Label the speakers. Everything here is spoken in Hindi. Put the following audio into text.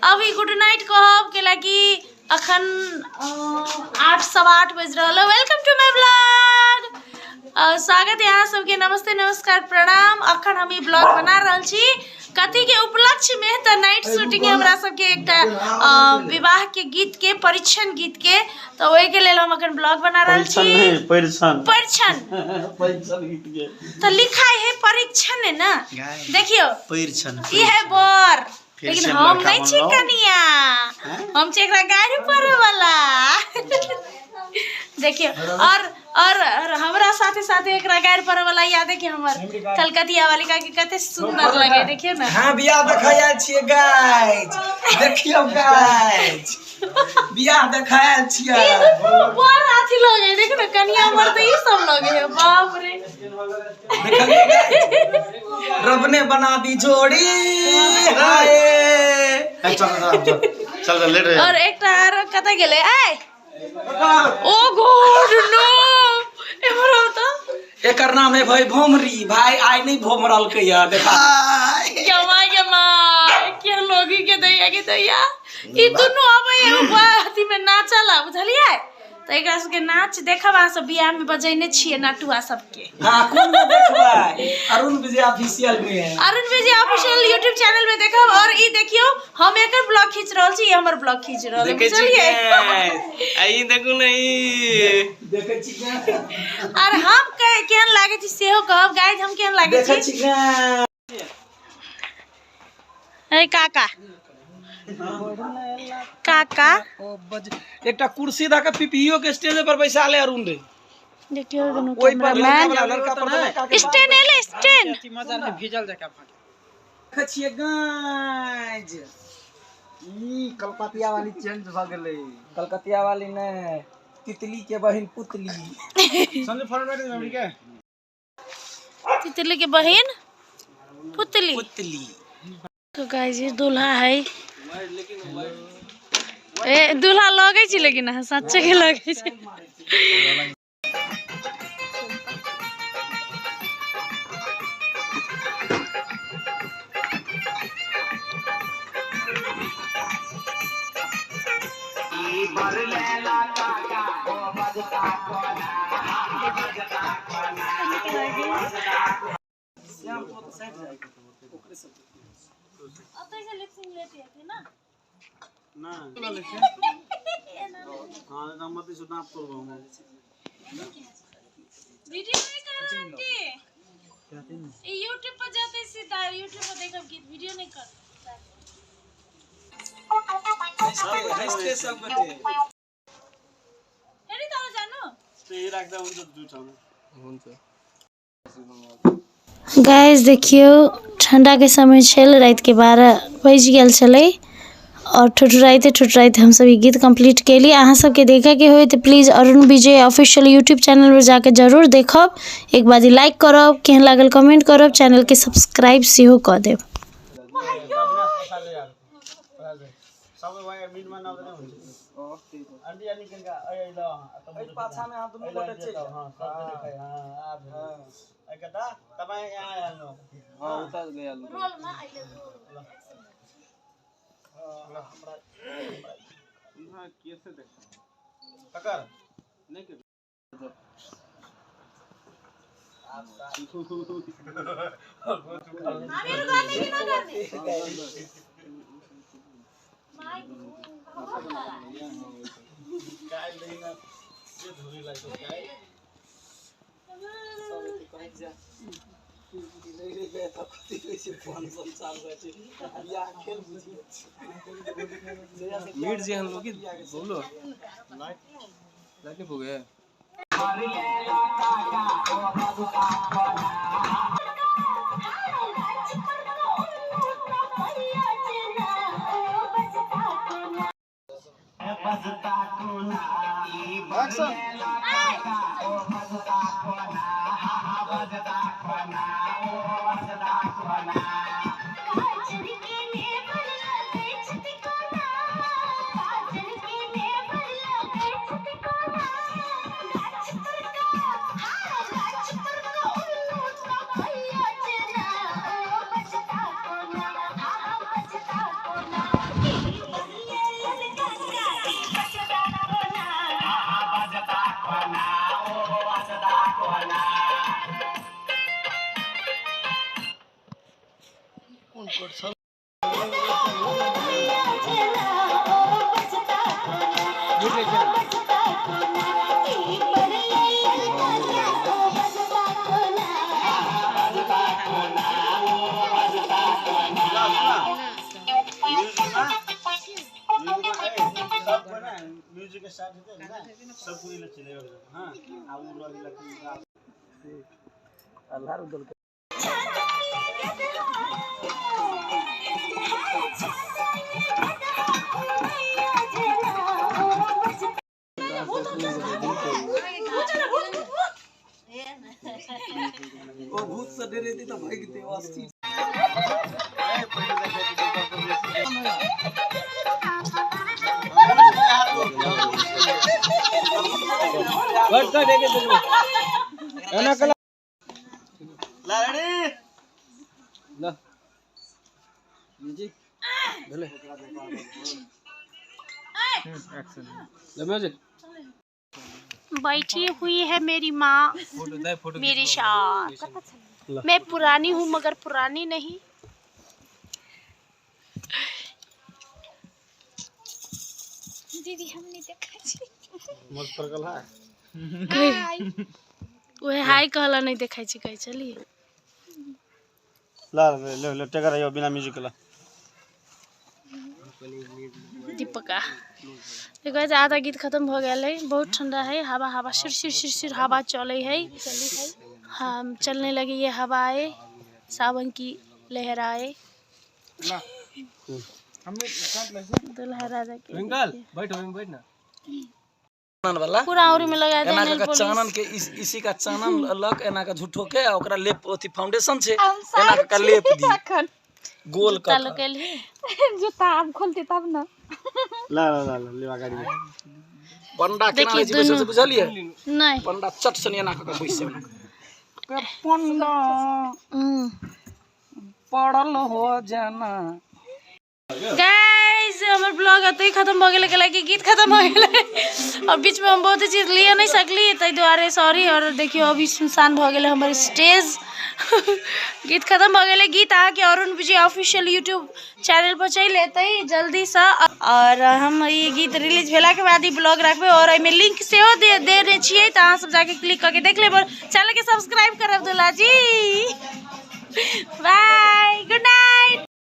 Speaker 1: अभी गुड नाइट कहब के लगी अखन 8:15 बज रहा। Welcome to my blog. स्वागत है यहाँ सबके। नमस्ते नमस्कार प्रणाम। अखन हम ई ब्लॉग बना रहा छी कथी के उपलक्ष्य में तो नाइट शूटिंग है हमरा सबके एक विवाह के गीत के परीक्षण गीत के, तो वही के लेल हम अखन ब्लॉग बना रहा छी। परीक्षण गीत के तो लिखा है परीक्षण है ना, देखियो परीक्षण ये है बर, लेकिन हम नहीं छी कनिया, हम छी एकरा गाड़ी पर वाला। देखियो और हमरा साथे साथे एकरा गाड़ी पर वाला याद है कि हमर कलकतिया वाली का के कते सुंदर लगे। देखियो ना हां बियाह देखाया छिए गाइस, देखियो गाइस बियाह देखाया छिए बड़ आथी लगे। देखो ना कनिया हमर तो ई सब लगे है, बाप रे देखलिए गाइस रब ने बना दी जोड़ी। हाय चल लेट है। और एकटा आरो कतै गेले आय ओ गॉड नो एमरो तो एकर नाम है भाई भोमरी। भाई आई नहीं भोमरल के या देखा यमा के लोगी के दैया के दैया ई दुनु आबे अथी में नाचला बुझलिए। तो एकरा सबके नाच देखबा सब बियाह में बजैने छिए नटुआ सबके। हां कोन में देखबै अरुण विजय ऑफिशियल में, अरुण विजय ऑफिशियल YouTube चैनल में देखब। और ई देखियो हम एकर ब्लॉग खींच रहल छी, हमर ब्लॉग खींच रहल बुझलिए। आई देखू नहीं देखे छी और हम केहन लागे छी सेहो कहब गाइस, हम केहन लागे छी देखे छी। ए काका काका एकटा कुर्सी द के पीपीओ के स्टेज पर बैसा ले अरुण रे। देखियो ओइ पर लड़का पर स्टैंड एले स्टैंड अति मजा ने भेजल जका देखे छिए गाइस। ई कलकतिया वाली चेंज भ गेलै, कलकतिया वाली ने तितली के बहिन पुतली समझ फॉरवर्ड मेमोरी के तितली के बहिन पुतली। तो गाइस ये दूल्हा है, ए दूल्हा लगे छी लेकिन सच्चे के लगे छी। ना हां नंबर से नाप तो वीडियो नहीं कर आंटी ये YouTube पर जाते सीधा YouTube पर देखब गीत, वीडियो नहीं कर हंसते सब बटे एनी तो जानो ते राख्दा हुन्छ जुटाउनु हुन्छ। गाइस देखियो ठंडा के समय छल, रात के 12 बज गेल छले और ठुठराइते हम सब ये गीत कंप्लीट केली। अहाँ सबके देखे के होय तो please Arun Vijay official YouTube channel पर जाके जरूर देखब, एक बार लाइक करब, केहन लागल कमेंट करब, चैनल के सब्सक्राइब सेहो क देब। कैसे देख पकड़ नहीं के मीट जे हम लोग बोलो लाइट हो गया
Speaker 2: म्यूजिक के साथ है ना सब कोई चलेगा। हां अब वो अल्लाह उदल ओ भूत से डरे थे तो भाई कितने वास्ती बट का देखे तुम एना कला ला रेडी ला जी भले एक्शन ले म्यूजिक।
Speaker 3: बैठी हुई है मेरी माँ मेरे साथ। मैं पुरानी हूँ मगर पुरानी नहीं। दीदी हमने देखा
Speaker 2: मस्त परकल है
Speaker 3: ओए हाय कहला नहीं देखा छी कह चली
Speaker 2: ला ले ले टेकर आयो बिना म्यूजिक ला
Speaker 3: दीपका देखो आधा गीत खत्म हो गया है। बहुत ठंडा है। हवा हवा सिर सिर सिर सिर हवा चले है। हम चलने लगी ये हवाएं सावन की लहराए दुल्हा राजा के
Speaker 2: बैठ ना
Speaker 1: वाला
Speaker 3: पूरा औरी में लगा दे
Speaker 1: एना
Speaker 3: नेल
Speaker 1: का
Speaker 3: पॉलिश।
Speaker 1: चानन के इसी का चानन लग एना का झूठो के ओकरा लेप ओथी फाउंडेशन छे एना का लेप दी गोल का
Speaker 3: तालो के लिए जूता हम खोलते तब ना
Speaker 2: ला ला ला लेवा गाड़ी
Speaker 1: पंडा केना ले बैसे से बुझलिए
Speaker 3: नहीं
Speaker 1: पंडा चट से एना का बैसे के पंडा पड़ल हो जाना।
Speaker 3: गाइस हमर ब्लॉग अतई खत्म हो गेले कि गीत खत्म हो गेले और बीच में हम बहुत चीज लिए नहीं सकली तै द्वारे सॉरी। और देखियो अभी सुनसान हो गेले हमर स्टेज गीत खत्म हो गेले। गीत आके अरुण विजय ऑफिशियल यूट्यूब चैनल पर चल लेते जल्दी से और हम ये गीत रिलीज भेला के बाद ही ब्लॉग रखबे और एमे लिंक सेहो दे देने छिए त अहाँ सब जाके क्लिक करके देख लेब। चैनल के सब्सक्राइब करब दुला जी। Bye good night.